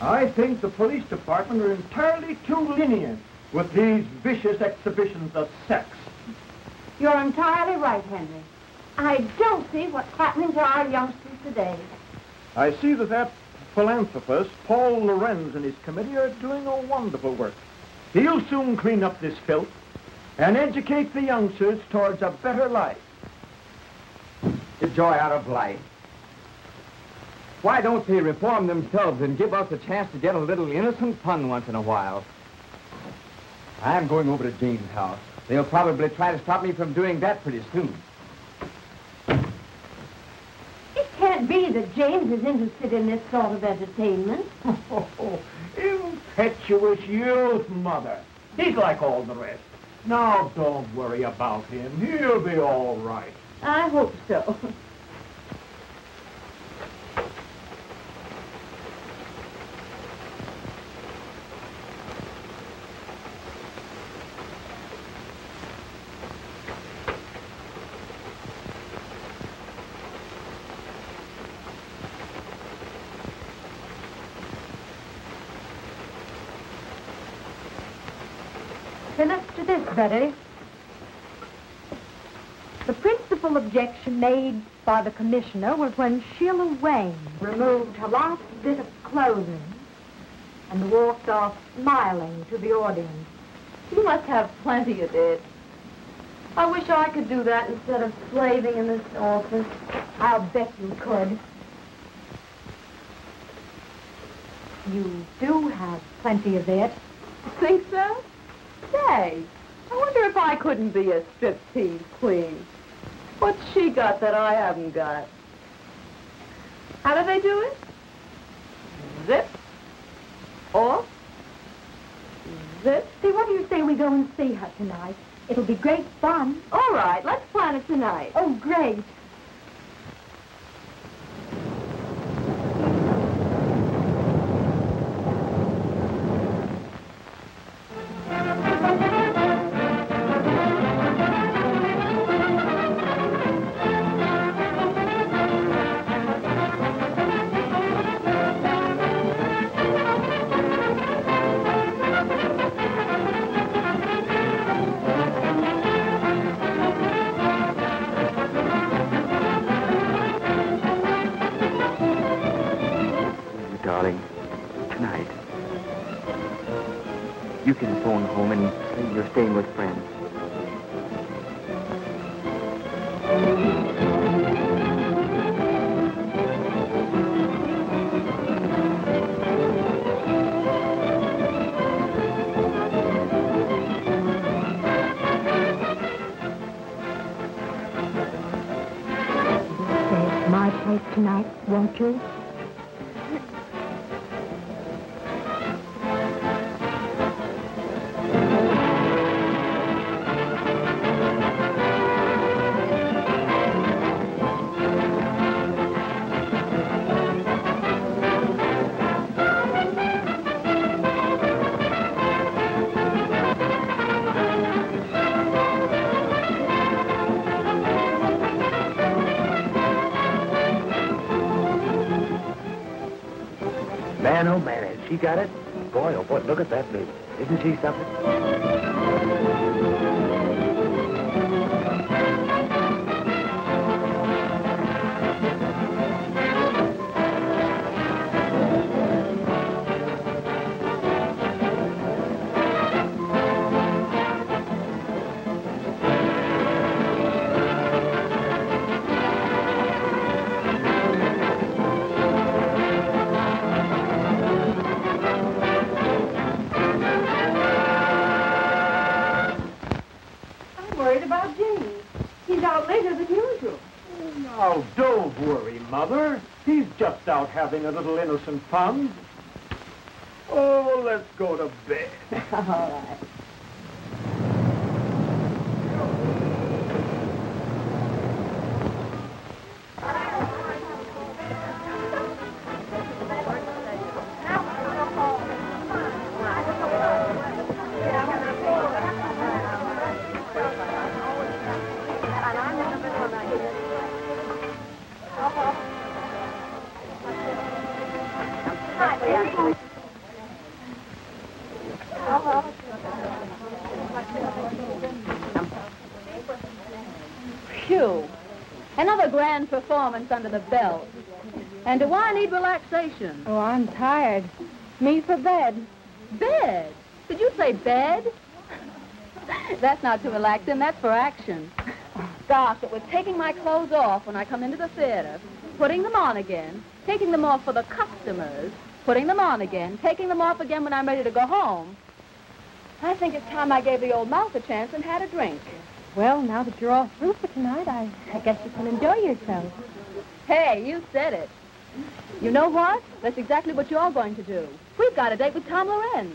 I think the police department are entirely too lenient with these vicious exhibitions of sex. You're entirely right, Henry. I don't see what's happening to our youngsters today. I see that philanthropist, Paul Lorenz, and his committee are doing a wonderful work. He'll soon clean up this filth and educate the youngsters towards a better life. The joy out of life. Why don't they reform themselves and give us a chance to get a little innocent fun once in a while? I'm going over to Jane's house. They'll probably try to stop me from doing that pretty soon. It can't be that James is interested in this sort of entertainment. Oh, impetuous youth, Mother. He's like all the rest. Now, don't worry about him. He'll be all right. I hope so. Let's do this, Betty. The principal objection made by the commissioner was when Sheila Wayne removed her last bit of clothing and walked off smiling to the audience. You must have plenty of it. I wish I could do that instead of slaving in this office. I'll bet you could. You do have plenty of it. Think so? Say, I wonder if I couldn't be a striptease queen. What's she got that I haven't got? How do they do it? Zip. Off. Zip. See, what do you say we go and see her tonight? It'll be great fun. All right, let's plan it tonight. Oh, great. You can phone home and say you're staying with friends. Stay at my place tonight, won't you? Man, oh man, has she got it? Boy, oh boy, look at that baby. Isn't she something? later than usual. Now, don't worry, Mother. He's just out having a little innocent fun. Oh, let's go to bed. All right. Phew. Another grand performance under the belt. And do I need relaxation? Oh, I'm tired. Me for bed. Bed? Did you say bed? That's not to relax him, that's for action. Gosh, it was taking my clothes off when I come into the theater, putting them on again, taking them off for the customers, putting them on again, taking them off again when I'm ready to go home. I think it's time I gave the old mouth a chance and had a drink. Well, now that you're all through for tonight, I guess you can enjoy yourself. Hey, you said it. You know what? That's exactly what you're going to do. We've got a date with Tom Lorenz.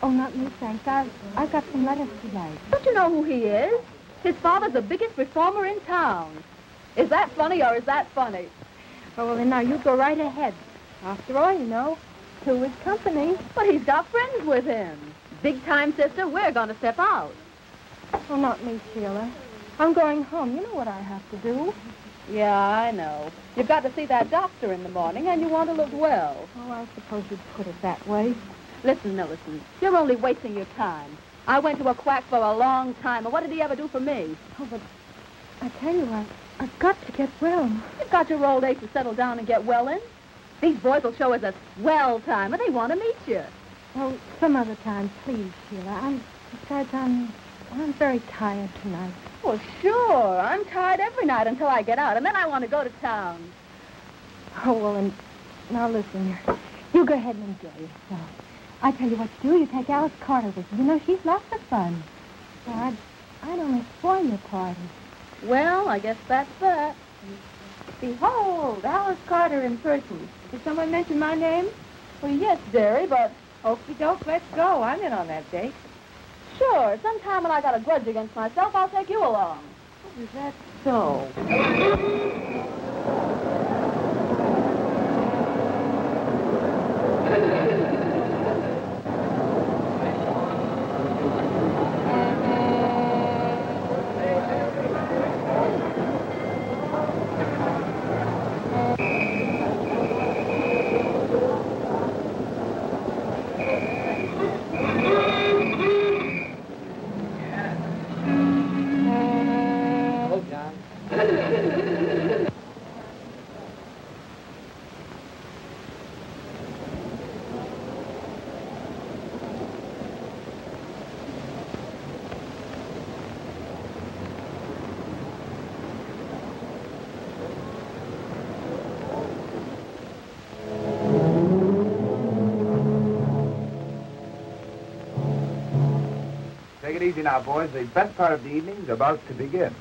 Oh, not me, thanks. I've got some letters to write. Don't you know who he is? His father's the biggest reformer in town. Is that funny or is that funny? Oh, well, then now you go right ahead. After all, you know, two is company. But he's got friends with him. Big time, sister, we're going to step out. Oh, not me, Sheila. I'm going home. You know what I have to do. Yeah, I know. You've got to see that doctor in the morning, and you want to look well. Oh, I suppose you'd put it that way. Listen, Millicent, you're only wasting your time. I went to a quack for a long time, and what did he ever do for me? Oh, but I tell you, I've got to get well. You've got your old age to settle down and get well in. These boys will show us a swell time, and they want to meet you. Oh, some other time, please, Sheila. Besides, I'm very tired tonight. Well, sure. I'm tired every night until I get out, and then I want to go to town. Oh, well, and now listen, you go ahead and enjoy yourself. I tell you what to do. You take Alice Carter with you. You know, she's lots of fun. Well, I'd only spoil your party. Well, I guess that's that. Behold, Alice Carter in person. Did someone mention my name? Well, yes, dearie, but... Okie doke, let's go. I'm in on that date. Sure, sometime when I got a grudge against myself, I'll take you along. Is that so? Take it easy now, boys. The best part of the evening's about to begin.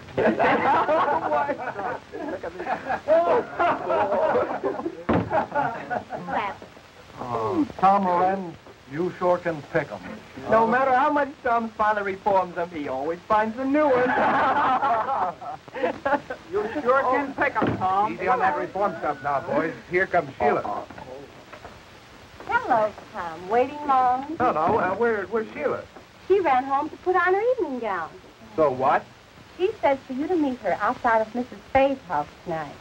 Tom Lorenz, you sure can pick 'em. No matter how much Tom's father reforms him, he always finds a new one. You sure can pick 'em, Tom. Easy on that reform stuff now, boys. Here comes Sheila. Hello, Tom. Waiting long? No, where's Sheila? She ran home to put on her evening gown. So what? She says for you to meet her outside of Mrs. Faye's house tonight.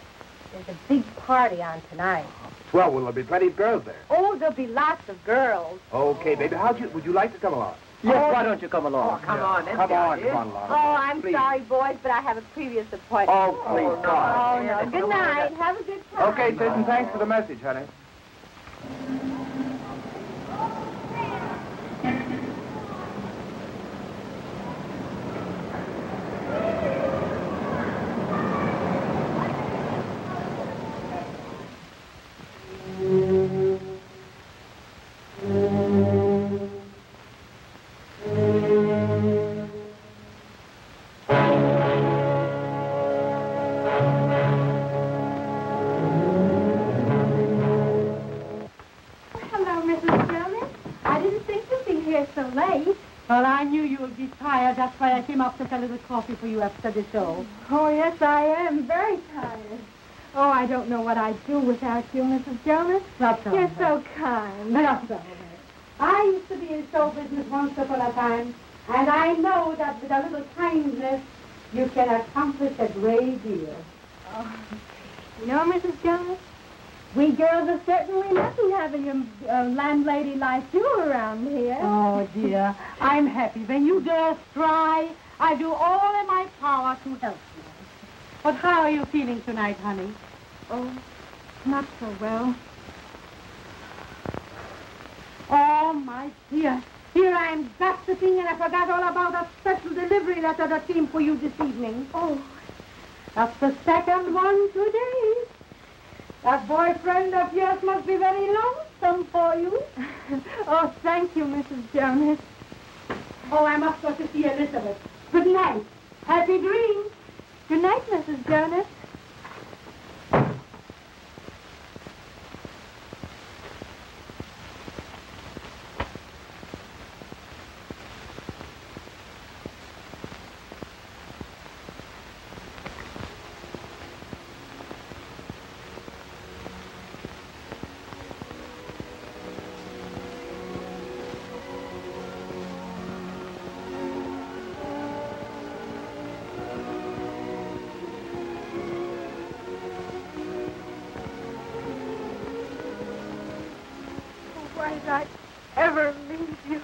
There's a big party on tonight. Well, will there be plenty of girls there? Oh, there'll be lots of girls. Okay, baby. Would you like to come along? Yes, why don't you come along? Come on along. Oh, I'm sorry, boys, but I have a previous appointment. Oh, please, God. Oh, no. Good night. Have a good time. Okay, sis, and thanks for the message, honey. knew you would be tired. That's why I came up to get a little coffee for you after the show. Oh, yes, I am. Very tired. Oh, I don't know what I'd do without you, Mrs. Jonas. That's all You're right. so kind. That's all right. I used to be in show business once upon a time, and I know that with a little kindness, you can accomplish a great deal. Oh. You know, Mrs. Jonas, we girls are certainly lucky having a landlady like you around here. Oh, dear. I'm happy. When you girls try, I do all in my power to help you. But how are you feeling tonight, honey? Oh, not so well. Oh, my dear. Here I am gossiping, and I forgot all about that special delivery letter that came for you this evening. Oh, that's the second one today. That boyfriend of yours must be very lonesome for you. oh, thank you, Mrs. Jonas. Oh, I must go to see Elizabeth. Good night. Happy dreams. Good night, Mrs. Jonas. Why did I ever leave you?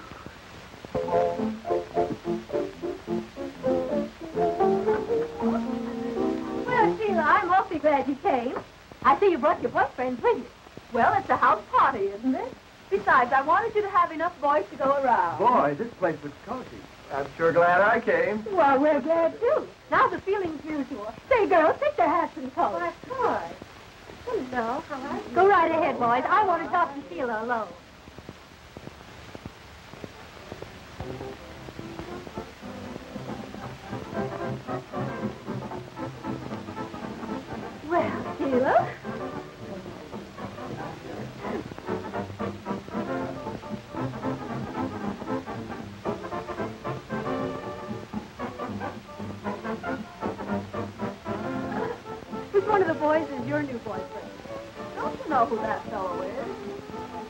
Well, Sheila, I'm awfully glad you came. I see you brought your boyfriends with you. Well, it's a house party, isn't it? Besides, I wanted you to have enough boys to go around. Boy, this place was cozy. I'm sure glad I came. Well, we're glad, too. Now the feeling's mutual. Say, girls, take their hats and coats. Why, of course. Hello, how are you? Go right ahead, boys. I want to talk to Sheila alone. Well, Sheila. Which one of the boys is your new boyfriend? Don't you know who that fellow is?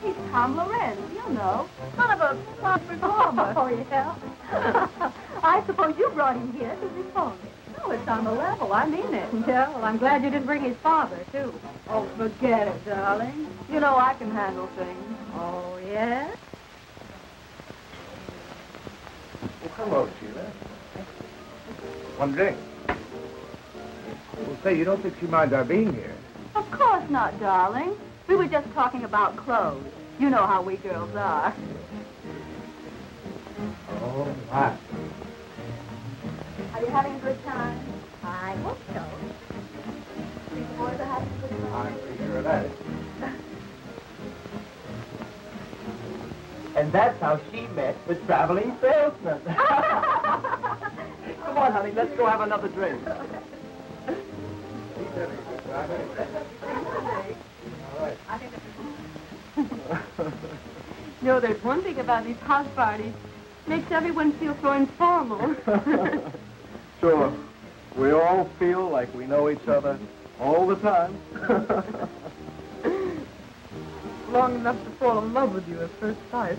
He's Tom Lorenz, you know. Son of a pop performer. Oh, yeah? I suppose you brought him here to reform it. No, it's on the level. I mean it. Yeah, well, I'm glad you didn't bring his father, too. Oh, forget it, darling. You know I can handle things. Oh, yeah? Well, hello, Sheila. One drink. Well, say, you don't think she minds our being here? Of course not, darling. We were just talking about clothes. You know how we girls are. Oh, my. Are you having a good time? I hope so. These boys are having a good time. I'm pretty sure of that. And that's how she met the traveling salesman. Come on, honey, let's go have another drink. He's having a good time anyway. All right. No, there's one thing about these house parties. Makes everyone feel so informal. Sure. We all feel like we know each other all the time. Long enough to fall in love with you at first sight.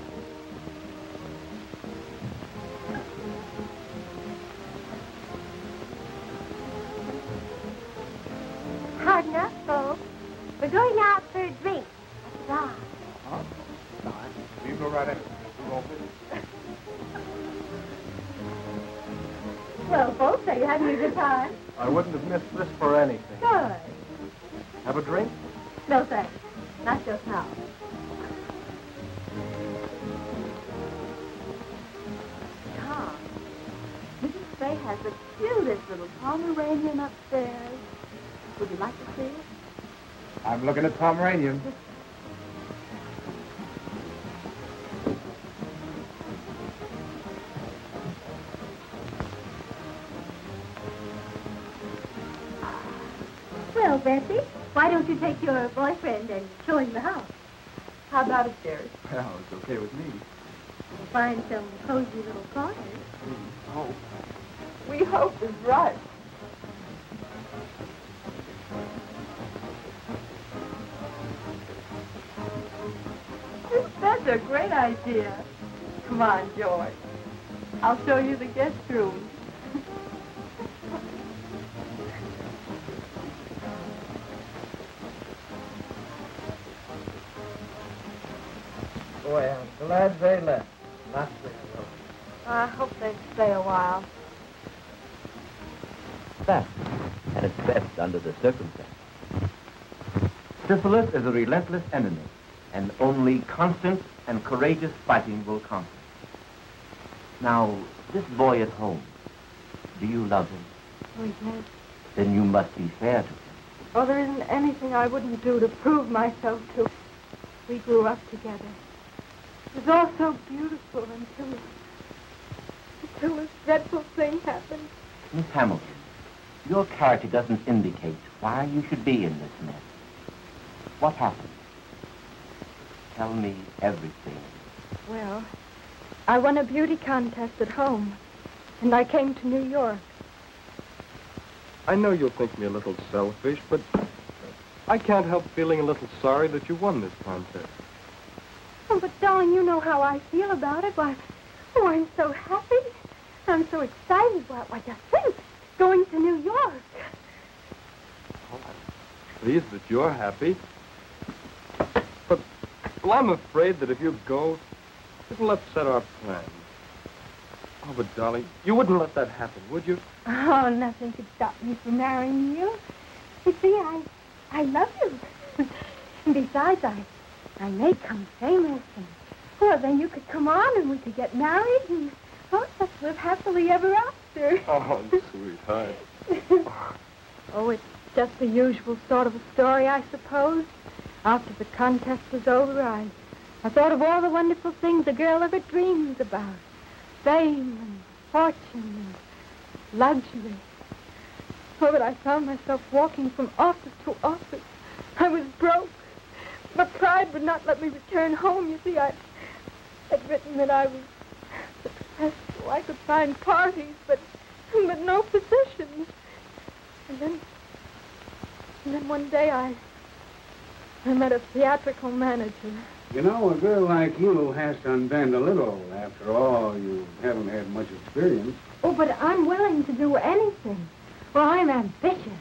Hard enough, folks. We're going out for a drink. That's right. Huh? Fine. You go right ahead. We won't miss it. Well, folks, are you having a good time? I wouldn't have missed this for anything. Good. Have a drink? No, thanks. Not just now. Tom, Mrs. Fay has the cutest little Pomeranian upstairs. Would you like to see it? I'm looking at Pomeranian. Well, Bessie, why don't you take your boyfriend and show him the house? How about it, dearest? Well, it's okay with me. find some cozy little corners. Oh, we hope is right. That's a great idea. Come on, George. I'll show you the guest room. Boy, I'm glad they left. Not there, though. I hope they stay a while. That, and it's best under the circumstances. Syphilis is a relentless enemy, and only constant and courageous fighting will conquer. Now, this boy at home, do you love him? Oh, yes. Then you must be fair to him. Oh, there isn't anything I wouldn't do to prove myself to. We grew up together. It was all so beautiful until this dreadful thing happened. Miss Hamilton, your character doesn't indicate why you should be in this mess. What happened? Tell me everything. Well, I won a beauty contest at home, and I came to New York. I know you'll think me a little selfish, but I can't help feeling a little sorry that you won this contest. Oh, but darling, you know how I feel about it. Why, oh, I'm so happy. I'm so excited. Why, just think, going to New York. Oh, I'm pleased that you're happy. But, well, I'm afraid that if you go, it'll upset our plans. Oh, but, darling, you wouldn't let that happen, would you? Oh, nothing could stop me from marrying you. You see, I love you. And besides, I may come famous, and, well, then you could come on and we could get married and, oh, let's live happily ever after. Oh, sweetheart. Oh, it's just the usual sort of a story, I suppose. After the contest was over, I thought of all the wonderful things a girl ever dreams about. Fame and fortune and luxury. Oh, but I found myself walking from office to office. I was broke. But pride would not let me return home. You see, I'd written that I was successful. I could find parties, but no positions. And then one day I met a theatrical manager. You know, a girl like you has to unbend a little. After all, you haven't had much experience. Oh, but I'm willing to do anything. Well, I'm ambitious.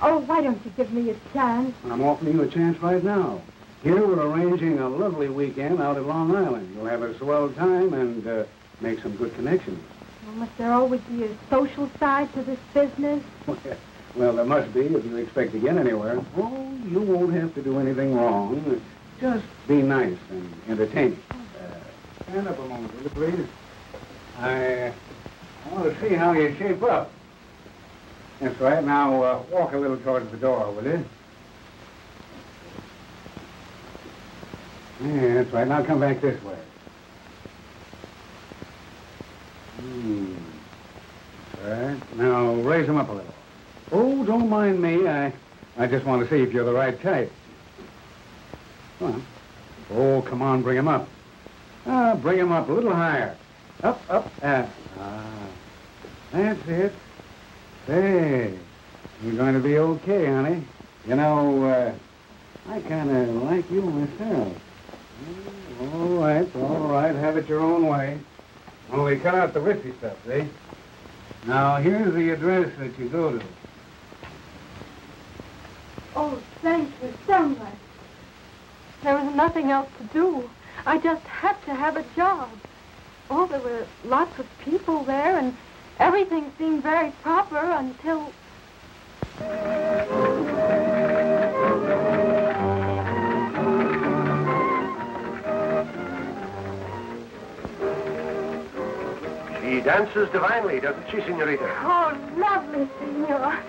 Oh, why don't you give me a chance? I'm offering you a chance right now. Here we're arranging a lovely weekend out at Long Island. You'll have a swell time and make some good connections. Well, must there always be a social side to this business? Well, there must be if you expect to get anywhere. Oh, you won't have to do anything wrong. Just be nice and entertaining. Stand up a moment, will you, please? I want to see how you shape up. That's right. Now, walk a little towards the door, will you? Yeah, that's right. Now come back this way. That's right. Now, raise them up a little. Oh, don't mind me. I just want to see if you're the right type. Come on. Oh, come on, bring him up. Bring him up a little higher. Up. That's it. Hey, you're going to be okay, honey. You know, I kind of like you myself. All right. Have it your own way. Only cut out the risky stuff, see? Now, here's the address that you go to. Oh, thank you so much. There was nothing else to do. I just had to have a job. Oh, there were lots of people there, and everything seemed very proper until... She dances divinely, doesn't she, senorita? Oh, lovely, senor.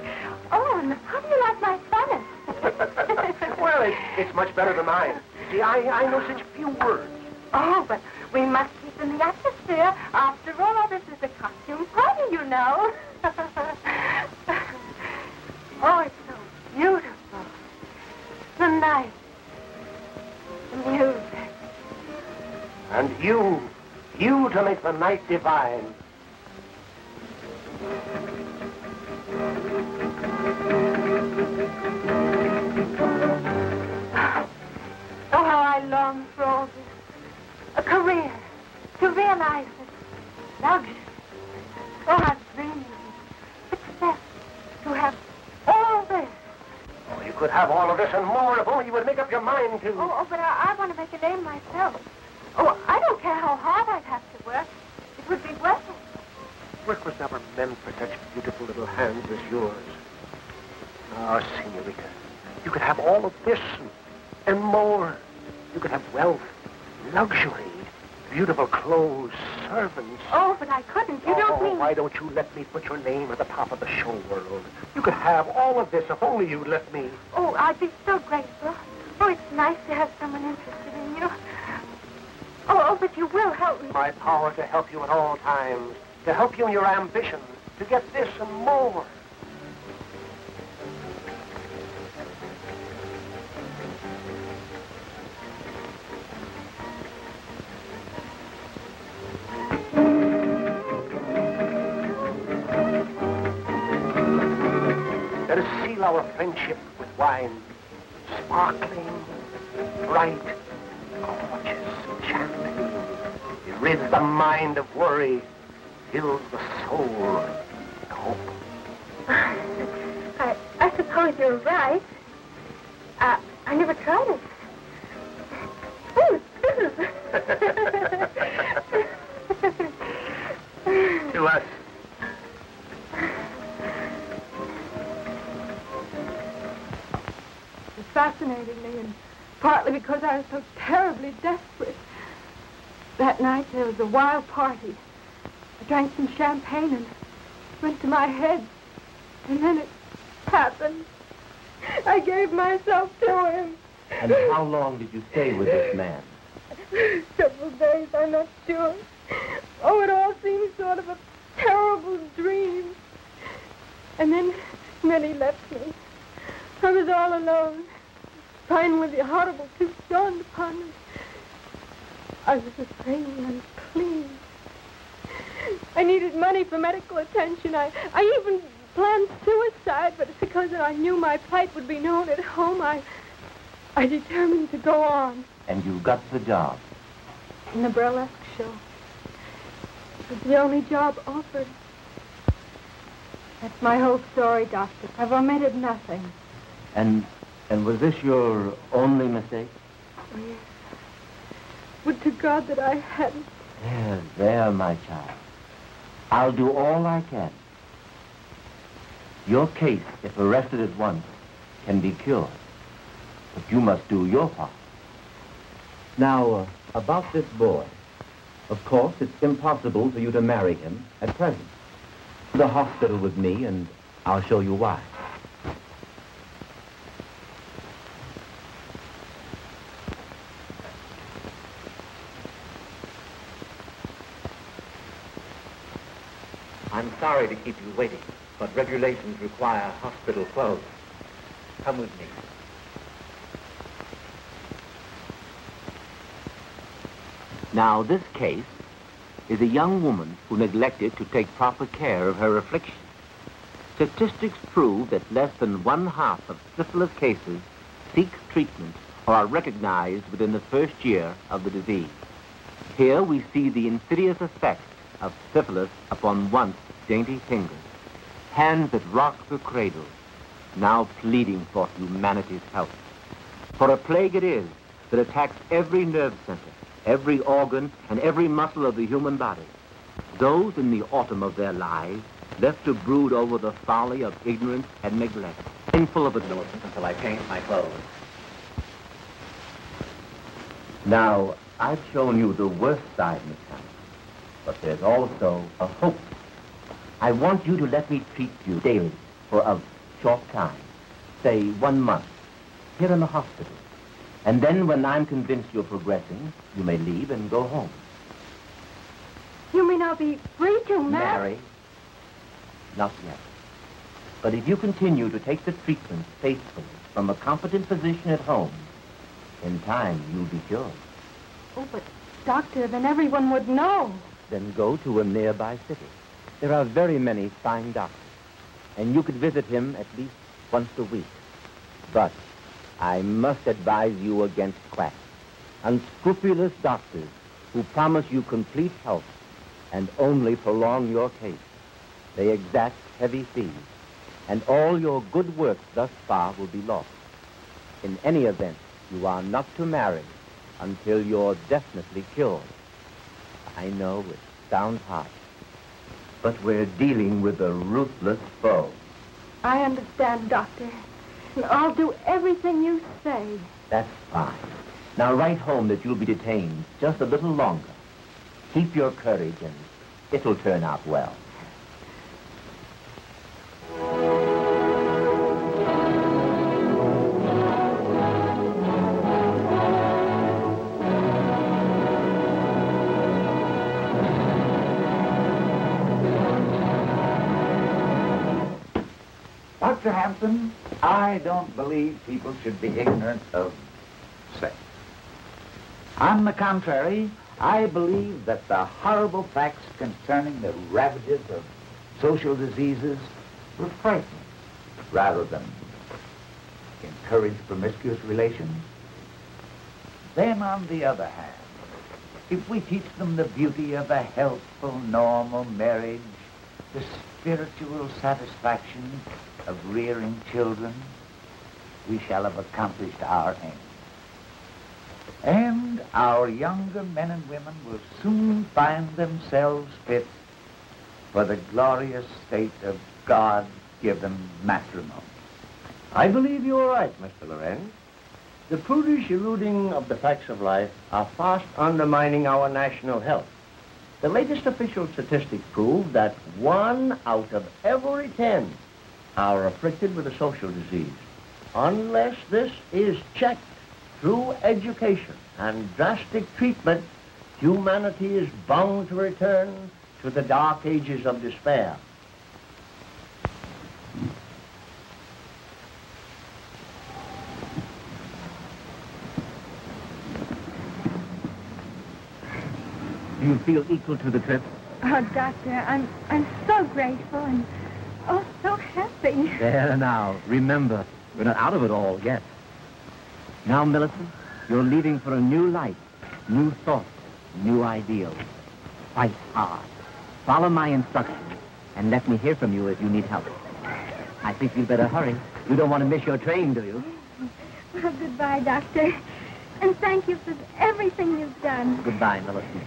Oh, and how do you like my Spanish? Well, it's much better than mine. See, I know such few words. Oh, but we must keep in the atmosphere. After all, this is a costume party, you know. Oh, it's so beautiful. The night. The music. And you You to make the night divine. Oh, how I long for all this. A career. To realize it. Luxury. Oh, how dreamy. Success. To have all this. Oh, you could have all of this and more if only you would make up your mind to. Oh, but I want to make a name myself. Oh, I don't care how hard I'd have to work. It would be worth it. Work was never meant for such beautiful little hands as yours. Ah, senorita, you could have all of this and more. You could have wealth, luxury, beautiful clothes, servants. Oh, but I couldn't. You don't mean... Why don't you let me put your name at the top of the show world? You could have all of this if only you'd let me. Oh, I'd be so grateful. Oh, it's nice to have someone interested in you. Oh, but you will help me. My power to help you at all times, to help you in your ambition, to get this and more. Let us seal our friendship with wine, sparkling, bright, gorgeous, enchanting. It rids the mind of worry, fills the soul with hope. I suppose you're right. I never tried it. Oh, this is... To us. It fascinated me, and partly because I was so terribly desperate. That night there was a wild party. I drank some champagne and went to my head. And then it happened. I gave myself to him. And how long did you stay with this man? Several days, I'm not sure. Oh, it all seemed sort of a terrible dream. And then he left me. I was all alone. Finally, the horrible truth dawned upon me. I was afraid and unclean. I needed money for medical attention. I even planned suicide, but it's because I knew my plight would be known at home. I determined to go on. And you got the job? In the burlesque show. It was the only job offered. That's my whole story, Doctor. I've omitted nothing. And was this your only mistake? Oh, yes. Would to God that I hadn't. There, my child. I'll do all I can. Your case, if arrested at once, can be cured. But you must do your part. Now, about this boy. Of course, it's impossible for you to marry him at present. To the hospital with me, and I'll show you why. I'm sorry to keep you waiting, but regulations require hospital clothes. Come with me. Now, this case is a young woman who neglected to take proper care of her affliction. Statistics prove that less than 1/2 of syphilis cases seek treatment or are recognized within the first year of the disease. Here we see the insidious effects of syphilis upon once dainty fingers, hands that rock the cradle, now pleading for humanity's help. For a plague it is that attacks every nerve center, every organ, and every muscle of the human body. Those in the autumn of their lives left to brood over the folly of ignorance and neglect, painful of ignorance until I change my clothes. Now, I've shown you the worst side, Miss Hammond. But there's also a hope. I want you to let me treat you daily for a short time, say 1 month, here in the hospital. And then when I'm convinced you're progressing, you may leave and go home. You mean I'll be free to marry? Not yet. But if you continue to take the treatment faithfully from a competent physician at home, in time you'll be cured. Oh, but Doctor, then everyone would know. Then go to a nearby city. There are very many fine doctors, and you could visit him at least once a week. But I must advise you against quacks, unscrupulous doctors who promise you complete health and only prolong your case. They exact heavy fees, and all your good work thus far will be lost. In any event, you are not to marry until you're definitely cured. I know it sounds harsh, but we're dealing with a ruthless foe. I understand, Doctor. And I'll do everything you say. That's fine. Now write home that you'll be detained just a little longer. Keep your courage and it'll turn out well. Dr. Hampton, I don't believe people should be ignorant of sex. On the contrary, I believe that the horrible facts concerning the ravages of social diseases will frighten rather than encourage promiscuous relations. Then, on the other hand, if we teach them the beauty of a healthful, normal marriage, the spiritual satisfaction of rearing children, we shall have accomplished our aim. And our younger men and women will soon find themselves fit for the glorious state of God-given matrimony. I believe you are right, Mr. Lorenz. The prudish eluding of the facts of life are fast undermining our national health. The latest official statistics prove that 1 out of every 10 are afflicted with a social disease. Unless this is checked through education and drastic treatment, humanity is bound to return to the dark ages of despair. Do you feel equal to the trip? Oh, Doctor, I'm so grateful and so happy. There now. Remember, we're not out of it all yet. Now, Millicent, you're leaving for a new life, new thoughts, new ideals. Fight hard. Follow my instructions, and let me hear from you if you need help. I think you'd better hurry. You don't want to miss your train, do you? Well, goodbye, Doctor. And thank you for everything you've done. Goodbye, Millicent.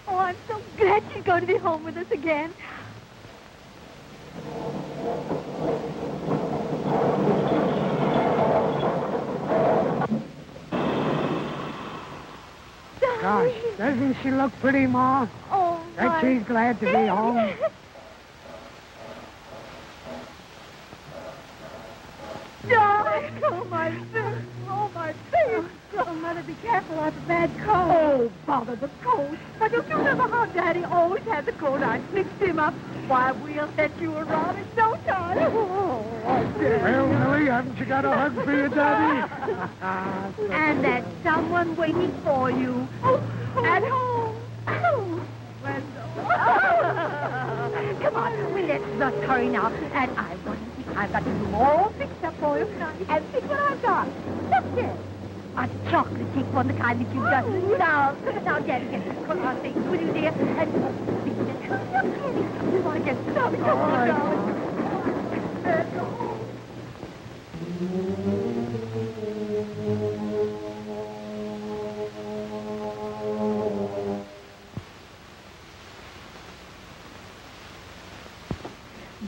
Oh, I'm so glad she's going to be home with us again. Gosh, doesn't she look pretty, Ma? Oh, Bet she's glad to be home. Darling, oh, my face. Oh, my face. Oh, Mother, be careful. I have a bad cold. Oh, bother the cold. Why, don't you remember how Daddy always had the cold? I mixed him up. Why, we'll set you around in no time. Oh, Well, Millie, haven't you got a hug for your daddy? And there's someone waiting for you. At home. Come on, let's hurry now. And I've got to do all fixed up for you. And see what I've got. Look here. A chocolate cake, one the kind that you've done. Now, Daddy, get this put on things, will you, dear? And hurry up, Daddy. You want to get started? Come on, darling.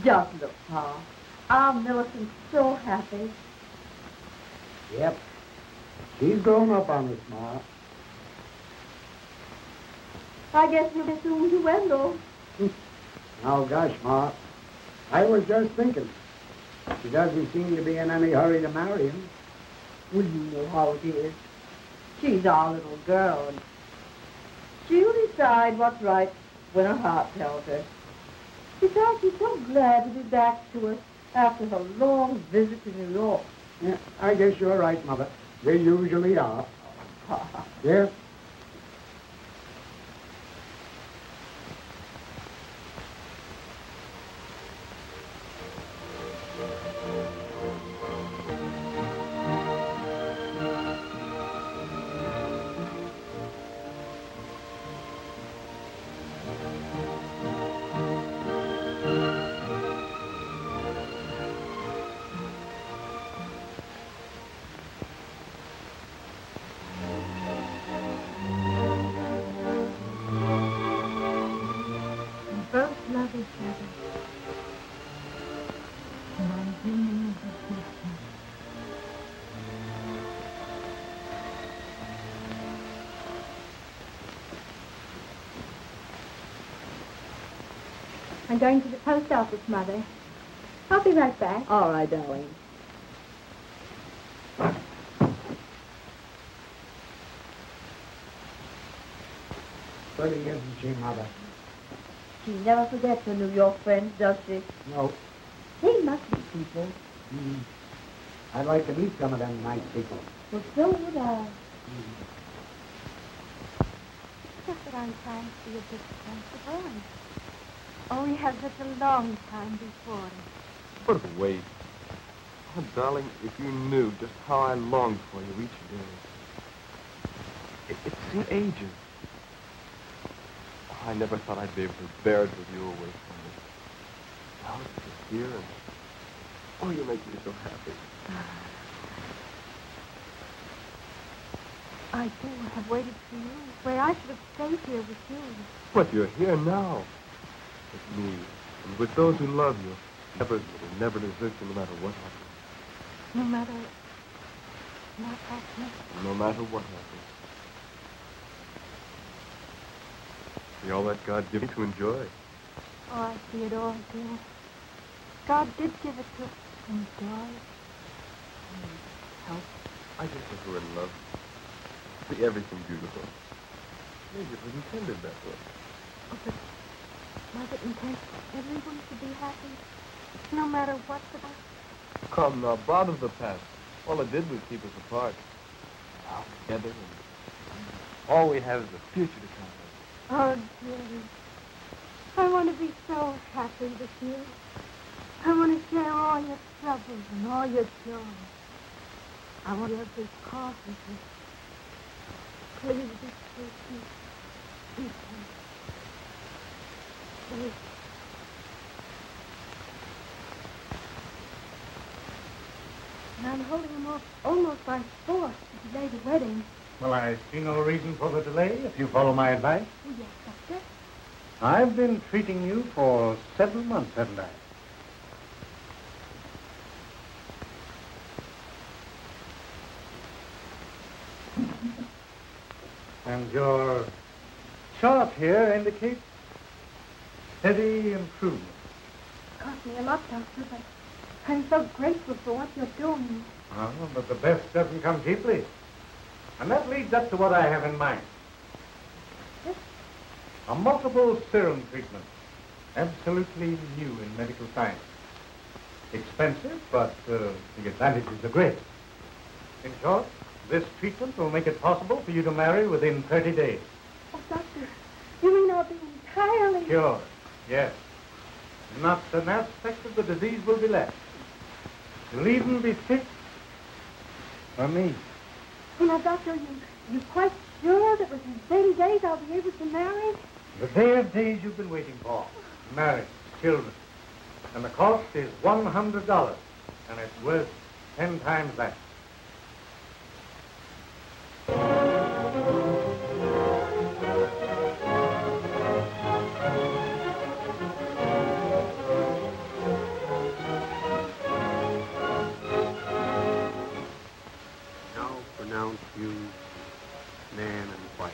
Just look, Pa. Our Millicent's so happy. Yep. She's grown up on us, Ma. I guess you'll be soon to Wendell. Oh, gosh, Ma. I was just thinking. She doesn't seem to be in any hurry to marry him. Well, you know how it is. She's our little girl, and she'll decide what's right when her heart tells her. Besides, she's so glad to be back to us after her long visit to New York. Yeah, I guess you're right, Mother. They usually are. Yeah? I'm going to the post office, Mother. I'll be right back. All right, darling. Pretty, isn't she, Mother? She never forgets her New York friends, does she? No. They must be people. I'd like to meet some of them nice people. Well, so would I. Just that I'm trying to be a bit sensible. Oh, we have such a long time before us. What a waste. Oh, darling, if you knew just how I longed for you each day. It seemed ages. Oh, I never thought I'd be able to bear it with you away from me. Now it's just here and... Oh, you make me so happy. I, too, have waited for you, where I should have stayed here with you. But you're here now. With me, and with those who love you. Never desert you no matter what happens. No matter what happens. No matter what happens. See all that God gave me to enjoy. Oh, I see it all, dear. God did give it to us to enjoy. And help. I just think we're in love. See everything beautiful. Maybe it was intended that way. Oh, but was it intended for everyone to be happy? No matter what's about? Come now, bother the past. All it did was keep us apart. Now together, and all we have is the future to come with. Oh, dearie. I want to be so happy with you. I want to share all your troubles and all your joy. I want to have this coffee with you. Please be patient. Be patient. Please. And I'm holding him off almost by force to delay the wedding. Well, I see no reason for the delay, if you follow my advice. Oh, yes, Doctor. I've been treating you for 7 months, haven't I? And your chart here indicates steady improvement. It cost me a lot, Doctor, but I'm so grateful for what you're doing. Oh, but the best doesn't come cheaply. And that leads up to what I have in mind. Yes? A multiple serum treatment. Absolutely new in medical science. Expensive, but the advantages are great. In short, this treatment will make it possible for you to marry within 30 days. Oh, Doctor, you mean I'll be entirely... Sure, yes. Not an aspect of the disease will be left. You'll even be fit for me. You know, Doctor, you quite sure that within 30 days I'll be able to marry? The day of days you've been waiting for. Marriage, children. And the cost is $100. And it's worth 10 times that. Now pronounce you man and wife.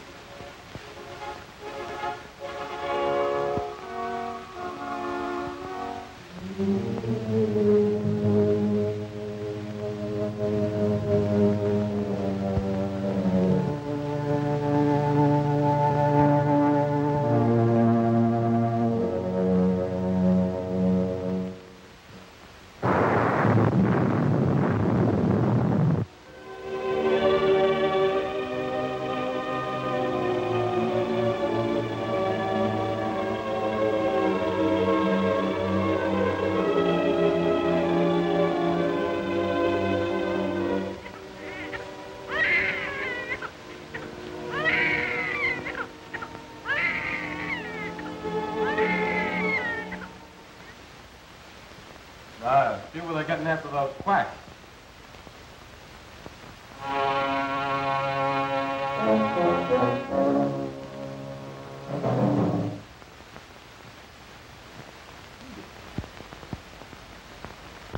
See where they're getting after those quacks.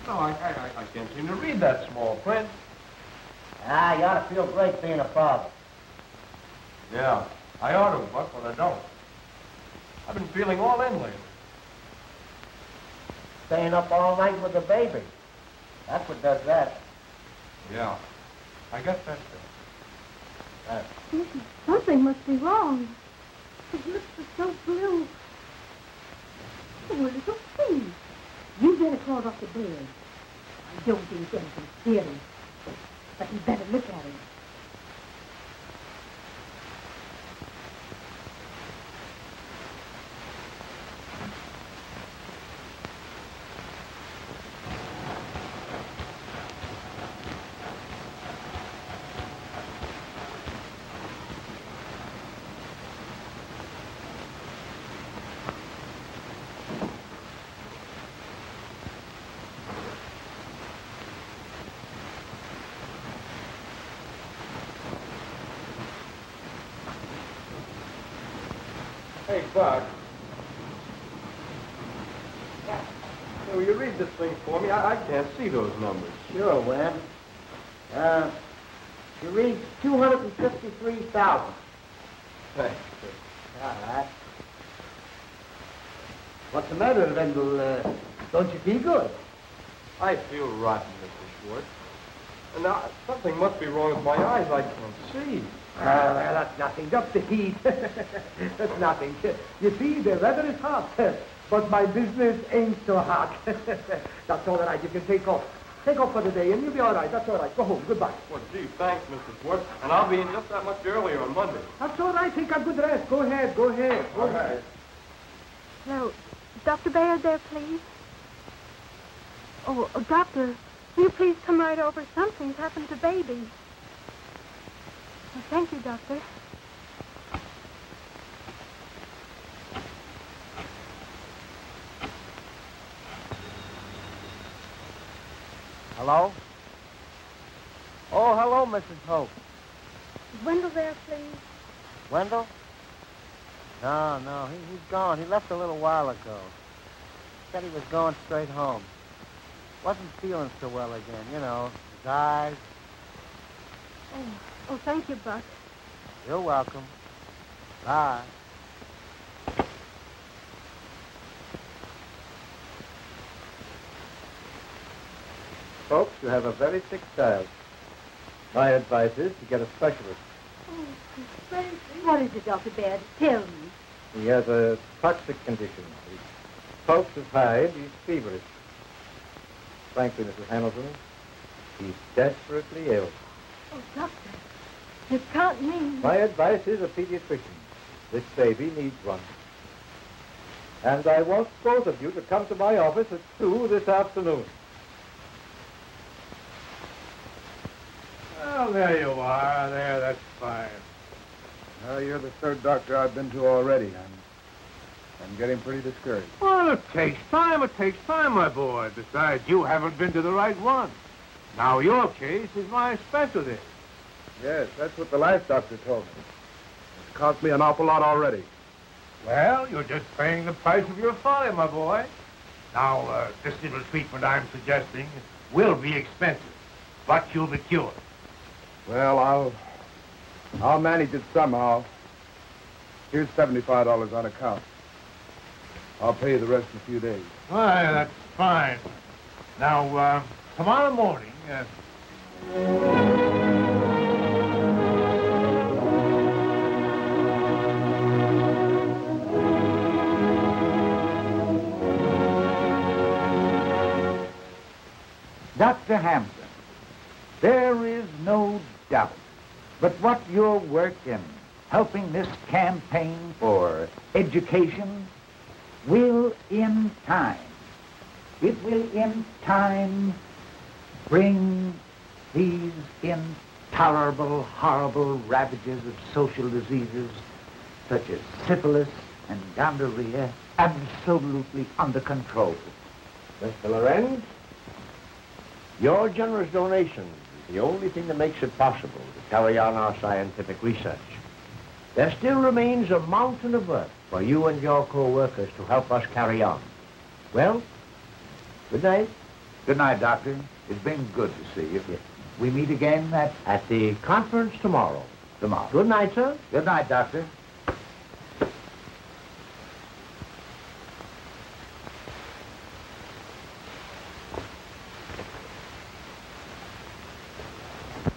No, I can't seem to read that small print. Ah, you ought to feel great being a father. Yeah, I ought to, Buck, but I don't. I've been feeling all in lately. Staying up all night with the baby. That's what does that. Yeah, I guess that's it. Something must be wrong. His lips are so blue. Oh, little thing. You better crawl off the bed. I don't think anything serious. But you better look at him. Hey, Buck. Will you read this thing for me? I can't see those numbers. Sure, Webb. You read 253,000. Thanks. All right. What's the matter, Wendell? Don't you feel good? I feel rotten, Mr. Schwartz. And now, something must be wrong with my eyes. I can't see. Well, that's nothing. Just the heat. That's nothing. You see, the weather is hot, but my business ain't so hot. That's all right. You can take off. Take off for the day, and you'll be all right. That's all right. Go home. Goodbye. Well, gee, thanks, Mr. Schwartz. And I'll be in just that much earlier on Monday. That's all right. Take a good rest. Go ahead. Go ahead. Go ahead. No, Dr. Bayard there, please. Oh, Doctor, will you please come right over? Something's happened to baby. Well, thank you, Doctor. Hello? Oh, hello, Mrs. Hope. Is Wendell there, please? Wendell? No, he's gone. He left a little while ago. Said he was going straight home. Wasn't feeling so well again, you know, his eyes. Oh, thank you, Buck. You're welcome. Bye. Folks, you have a very sick child. My advice is to get a specialist. Oh, what is it, Dr. Baird? Tell me. He has a toxic condition. His pulse is high and he's feverish. Frankly, Mrs. Hamilton, he's desperately ill. Oh, Doctor, you can't mean... My advice is a pediatrician. This baby needs one. And I want both of you to come to my office at 2 this afternoon. Well, there you are. There, that's fine. Well, you're the third doctor I've been to already. I'm getting pretty discouraged. Well, it takes time, my boy. Besides, you haven't been to the right one. Now, your case is my specialty. Yes, that's what the last doctor told me. It's cost me an awful lot already. Well, you're just paying the price of your folly, my boy. Now, this little treatment I'm suggesting will be expensive, but you'll be cured. Well, I'll manage it somehow. Here's $75 on account. I'll pay you the rest in a few days. Why, that's fine. Now, tomorrow morning, Dr. Hampton, there is no doubt but what your work in helping this campaign for education will in time, bring these intolerable, horrible ravages of social diseases such as syphilis and gonorrhea absolutely under control. Mr. Lorenz, your generous donation is the only thing that makes it possible to carry on our scientific research. There still remains a mountain of work for you and your co-workers to help us carry on. Well, good night. Good night, Doctor. It's been good to see you. Yes. We meet again at the conference tomorrow. tomorrow. Good night, sir. Good night, Doctor.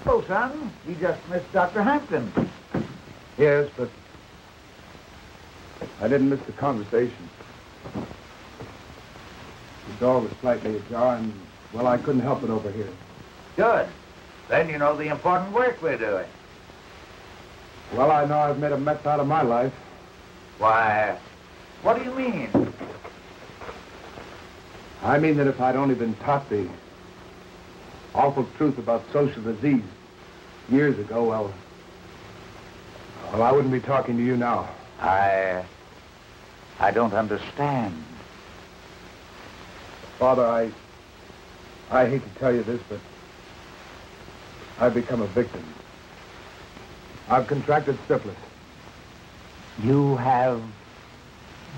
Oh, son, you just missed Dr. Hampton. Yes, but I didn't miss the conversation. The door was slightly ajar, and, well, I couldn't help it over here. Good. Then you know the important work we're doing. Well, I know I've made a mess out of my life. Why, what do you mean? I mean that if I'd only been taught the awful truth about social disease years ago, well, I wouldn't be talking to you now. I don't understand. Father, I hate to tell you this, but I've become a victim. I've contracted syphilis. You have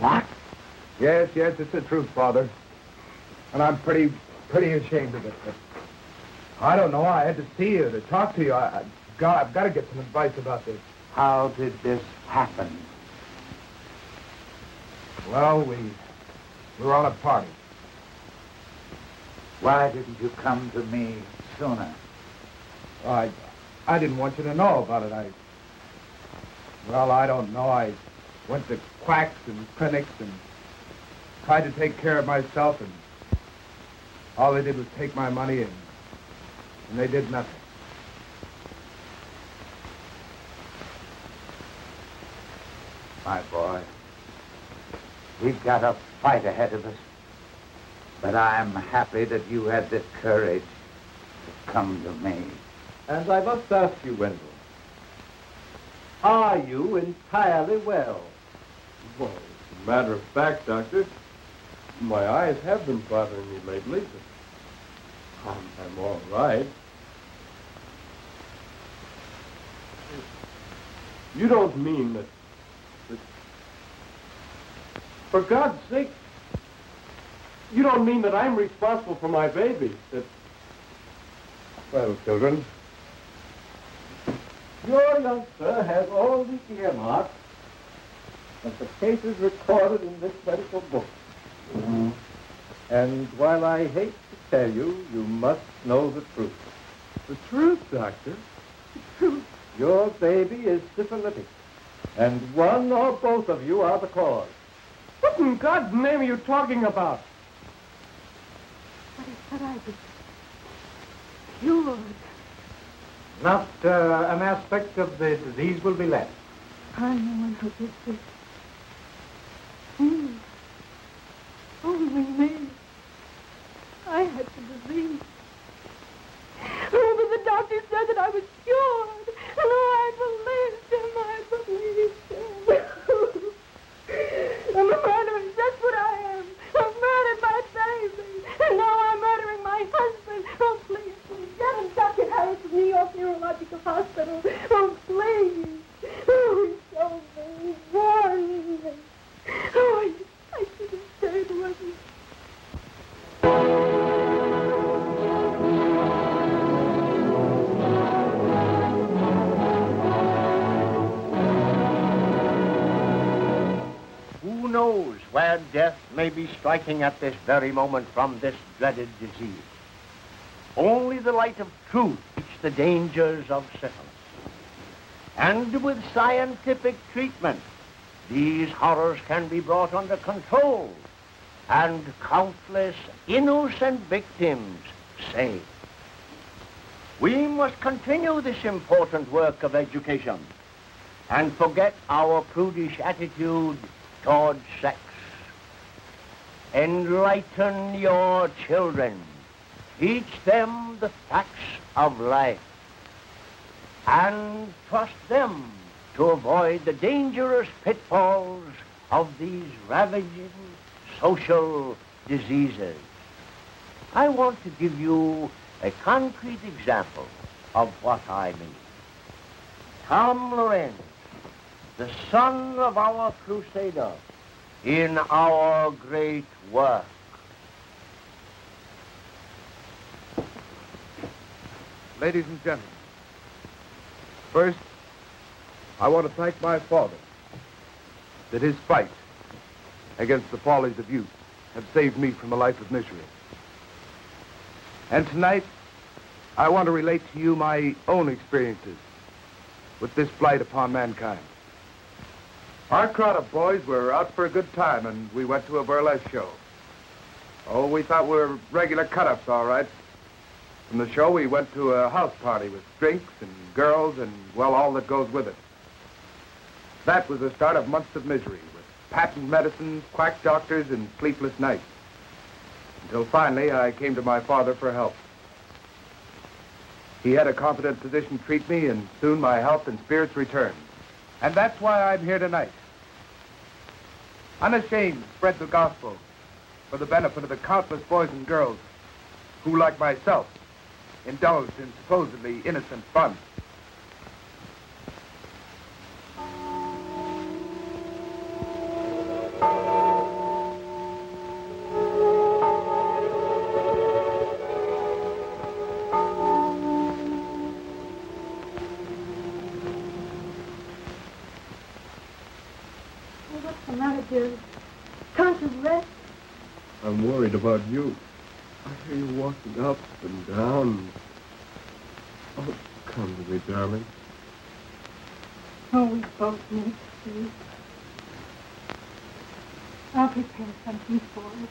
what? Yes, it's the truth, Father. And I'm pretty ashamed of it. But I don't know. I had to see you, to talk to you. I've got to get some advice about this. How did this happen? Well, we were on a party. Why didn't you come to me sooner? I didn't want you to know about it. I don't know. I went to quacks and clinics and tried to take care of myself, and all they did was take my money, and they did nothing. My boy, we've got a fight ahead of us. But I'm happy that you had the courage to come to me. And I must ask you, Wendell, are you entirely well? Well, as a matter of fact, Doctor, my eyes have been bothering me lately, but I'm all right. You don't mean that... For God's sake, you don't mean that I'm responsible for my baby, that... Well, children, Your youngster has all the earmarks of the cases recorded in this medical book. And while I hate to tell you, you must know the truth. the truth, Doctor. The truth. Your baby is syphilitic, and one or both of you are the cause. What in God's name are you talking about? What I was cured. Not an aspect of the disease will be left. I'm the one who did this. Me. Only me. I had the disease. Oh, but the doctor said that I was cured. And I believed him. I'm a murderer. That's what I am. I've murdered my baby. And now I'm murdering my husband. Oh, please, please. knows where death may be striking at this very moment from this dreaded disease. Only the light of truth teaches the dangers of syphilis. And with scientific treatment, these horrors can be brought under control and countless innocent victims saved. We must continue this important work of education and forget our prudish attitude towards sex. Enlighten your children. Teach them the facts of life. And trust them to avoid the dangerous pitfalls of these ravaging social diseases. I want to give you a concrete example of what I mean. Tom Lorenz, the son of our crusader in our great work. Ladies and gentlemen, first, I want to thank my father that his fight against the follies of youth have saved me from a life of misery. And tonight, I want to relate to you my own experiences with this blight upon mankind. Our crowd of boys were out for a good time, and we went to a burlesque show. Oh, we thought we were regular cut-ups, all right. From the show, we went to a house party with drinks and girls and, well, all that goes with it. That was the start of months of misery, with patent medicines, quack doctors, and sleepless nights. Until finally, I came to my father for help. He had a competent physician treat me, and soon my health and spirits returned. And that's why I'm here tonight. Unashamed to spread the gospel for the benefit of the countless boys and girls who, like myself, indulged in supposedly innocent fun. What's the matter, dear? Can't you rest? I'm worried about you. I hear you walking up and down. Oh, come to me, darling. Oh, we both need sleep. I'll prepare something for us.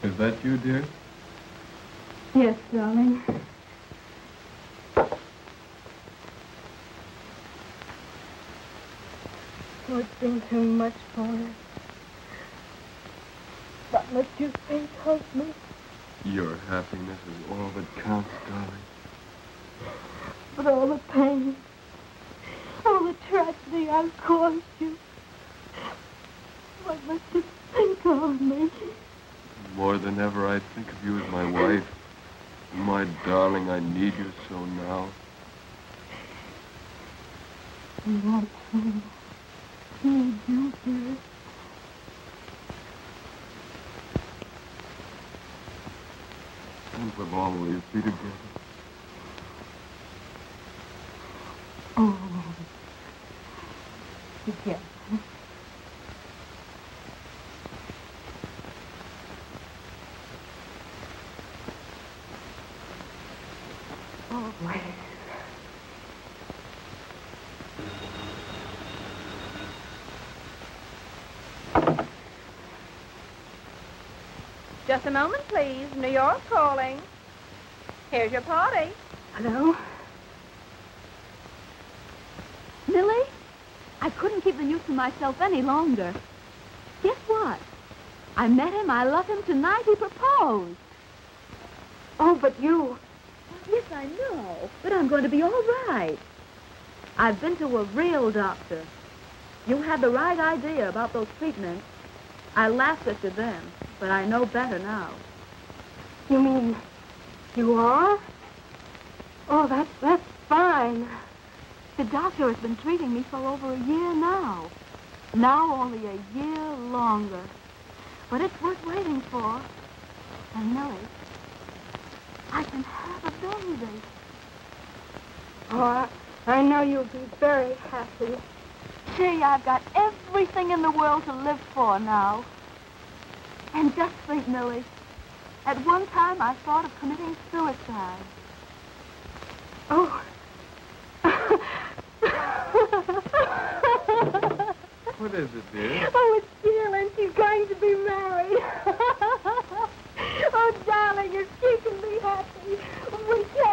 Is that you, dear? Yes, darling. Oh, it's been too much for us. But much you think of me. Your happiness is all that counts, darling. But all the pain, all the tragedy I've caused you. What must you think of me? More than ever, I think of you as my wife. My darling, I need you so now. I need you, dear. And for long will you be together? Oh, together. Always. Just a moment, please. New York calling. Here's your party. Hello? Millie, I couldn't keep the news to myself any longer. Guess what? I met him. I love him tonight. He proposed. Oh, but you... Yes, I know. But I'm going to be all right. I've been to a real doctor. You had the right idea about those treatments. I laughed at you then, but I know better now. You mean you are? Oh, that's fine. The doctor has been treating me for over a year now. Now only a year longer. But it's worth waiting for. And Millie, I can have a baby. Oh, I know you'll be very happy. Gee, I've got everything in the world to live for now. And just think, Millie, at one time I thought of committing suicide. Oh. What is it, dear? Oh, it's Jill, and she's going to be married. Oh, darling, if she can be happy, we can.